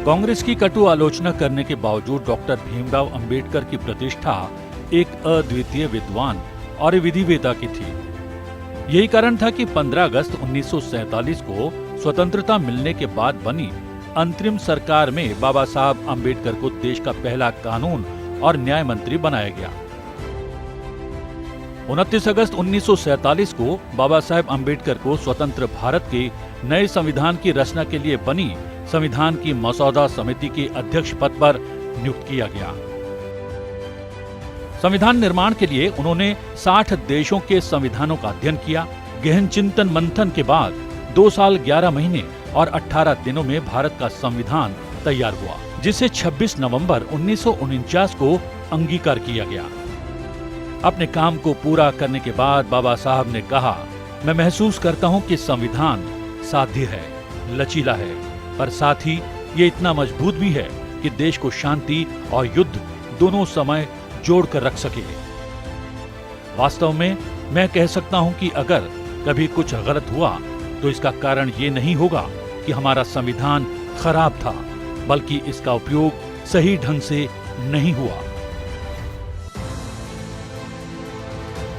कांग्रेस की कटु आलोचना करने के बावजूद डॉक्टर भीमराव अंबेडकर की प्रतिष्ठा एक अद्वितीय विद्वान और विधिवेता की थी। यही कारण था कि 15 अगस्त 1947 को स्वतंत्रता मिलने के बाद बनी अंतरिम सरकार में बाबा साहब अंबेडकर को देश का पहला कानून और न्याय मंत्री बनाया गया। 29 अगस्त 1947 को बाबा साहेब अंबेडकर को स्वतंत्र भारत के नए संविधान की रचना के लिए बनी संविधान की मसौदा समिति के अध्यक्ष पद पर नियुक्त किया गया। संविधान निर्माण के लिए उन्होंने 60 देशों के संविधानों का अध्ययन किया। गहन चिंतन मंथन के बाद 2 साल 11 महीने और 18 दिनों में भारत का संविधान तैयार हुआ, जिसे 26 नवंबर 1949 को अंगीकार किया गया। अपने काम को पूरा करने के बाद बाबा साहब ने कहा, मैं महसूस करता हूं कि संविधान साध्य है, लचीला है, पर साथ ही ये इतना मजबूत भी है कि देश को शांति और युद्ध दोनों समय जोड़कर रख सके। वास्तव में मैं कह सकता हूं कि अगर कभी कुछ गलत हुआ तो इसका कारण ये नहीं होगा कि हमारा संविधान खराब था, बल्कि इसका उपयोग सही ढंग से नहीं हुआ।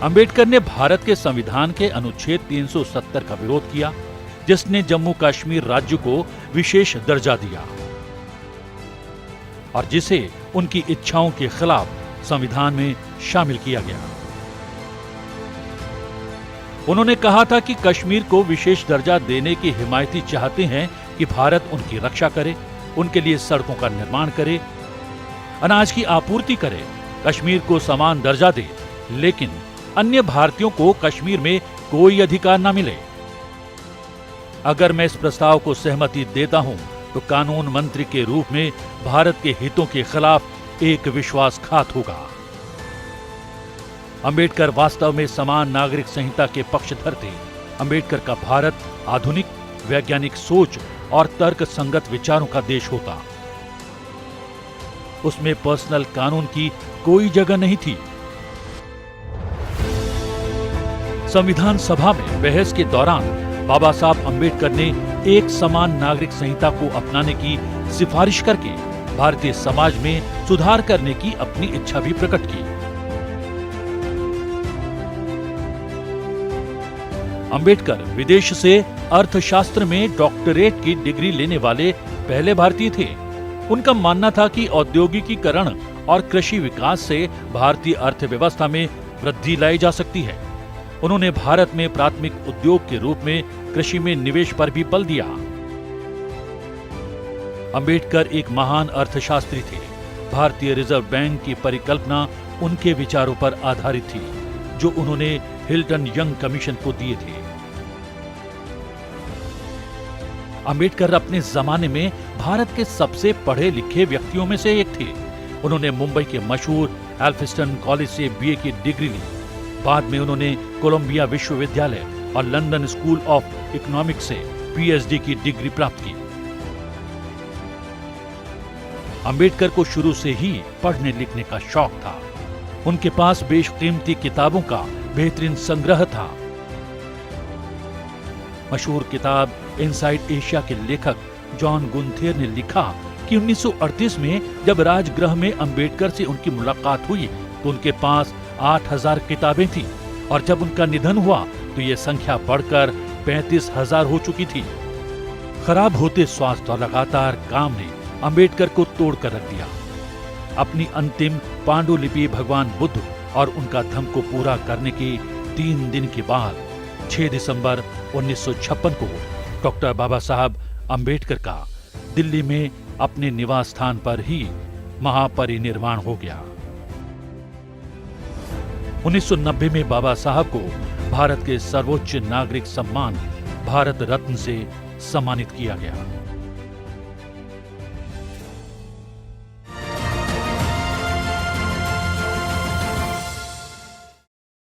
अंबेडकर ने भारत के संविधान के अनुच्छेद 370 का विरोध किया, जिसने जम्मू कश्मीर राज्य को विशेष दर्जा दिया और जिसे उनकी इच्छाओं के खिलाफ संविधान में शामिल किया गया। उन्होंने कहा था कि कश्मीर को विशेष दर्जा देने की हिमायती चाहते हैं कि भारत उनकी रक्षा करे, उनके लिए सड़कों का निर्माण करे, अनाज की आपूर्ति करे, कश्मीर को समान दर्जा दे, लेकिन अन्य भारतीयों को कश्मीर में कोई अधिकार न मिले। अगर मैं इस प्रस्ताव को सहमति देता हूं तो कानून मंत्री के रूप में भारत के हितों के खिलाफ एक विश्वासघात होगा। अंबेडकर वास्तव में समान नागरिक संहिता के पक्षधर थे। अंबेडकर का भारत आधुनिक वैज्ञानिक सोच और तर्क संगत विचारों का देश होता। उसमें पर्सनल कानून की कोई जगह नहीं थी। संविधान सभा में बहस के दौरान बाबा साहब अंबेडकर ने एक समान नागरिक संहिता को अपनाने की सिफारिश करके भारतीय समाज में सुधार करने की अपनी इच्छा भी प्रकट की। अंबेडकर विदेश से अर्थशास्त्र में डॉक्टरेट की डिग्री लेने वाले पहले भारतीय थे। उनका मानना था कि औद्योगिकीकरण और कृषि विकास से भारतीय अर्थव्यवस्था में वृद्धि लाई जा सकती है। उन्होंने भारत में प्राथमिक उद्योग के रूप में कृषि में निवेश पर भी बल दिया। अंबेडकर एक महान अर्थशास्त्री थे। भारतीय रिजर्व बैंक की परिकल्पना उनके विचारों पर आधारित थी, जो उन्होंने हिल्टन यंग कमीशन को दिए थे। अंबेडकर अपने जमाने में भारत के सबसे पढ़े लिखे व्यक्तियों में से एक थे। उन्होंने मुंबई के मशहूर एल्फिस्टन कॉलेज से बीए की डिग्री ली। बाद में उन्होंने कोलंबिया विश्वविद्यालय और लंदन स्कूल ऑफ इकोनॉमिक्स से पीएचडी की डिग्री प्राप्त की। अंबेडकर को शुरू से ही पढ़ने लिखने का शौक था। उनके पास बेशकीमती किताबों का बेहतरीन संग्रह था। मशहूर किताब इनसाइड एशिया के लेखक जॉन गुंथेर ने लिखा कि 1938 में जब राजगृह में अंबेडकर से उनकी मुलाकात हुई तो उनके पास 8000 किताबें थी और जब उनका निधन हुआ तो ये संख्या बढ़कर 35,000 हो चुकी थी। खराब होते स्वास्थ्य और लगातार काम ने अंबेडकर को तोड़कर रख दिया। अपनी अंतिम पांडुलिपि भगवान बुद्ध और उनका धम्म को पूरा करने के 3 दिन के बाद 6 दिसंबर 1956 को डॉक्टर बाबा साहब अंबेडकर का दिल्ली में अपने निवास स्थान पर ही महापरिनिर्वाण हो गया। 1990 में बाबा साहब को भारत के सर्वोच्च नागरिक सम्मान भारत रत्न से सम्मानित किया गया।